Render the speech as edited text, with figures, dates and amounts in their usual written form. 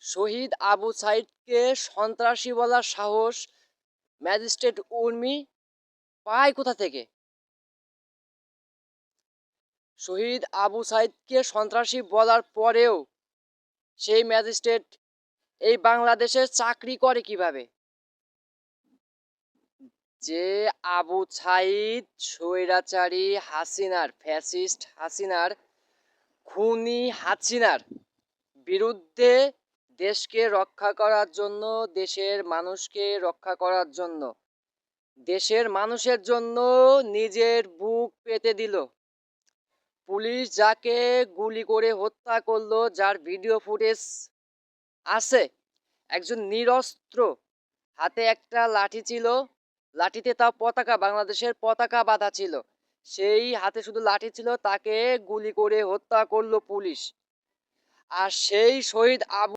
শহীদ আবু সাইদকে সন্ত্রাসী বলার সাহস ম্যাজিস্ট্রেট উর্মি পায় কোথা থেকে? শহীদ আবু সাইদকে সন্ত্রাসী বলার পরেও সেই ম্যাজিস্ট্রেট এই বাংলাদেশে চাকরি করে কিভাবে? যে আবু সাইদ স্বৈরাচারী হাসিনার, ফ্যাসিস্ট হাসিনার, খুনি হাসিনার বিরুদ্ধে দেশকে রক্ষা করার জন্য, দেশের মানুষকে রক্ষা করার জন্য, দেশের মানুষের জন্য নিজের বুক পেতে দিল। পুলিশ যাকে গুলি করে হত্যা করলো, যার ভিডিও ফুটেজ আছে, একজন নিরস্ত্র, হাতে একটা লাঠি ছিল, লাঠিতে তাও পতাকা, বাংলাদেশের পতাকা বাঁধা ছিল, সেই হাতে শুধু লাঠি ছিল, তাকে গুলি করে হত্যা করলো পুলিশ। আর সেই শহীদ আবু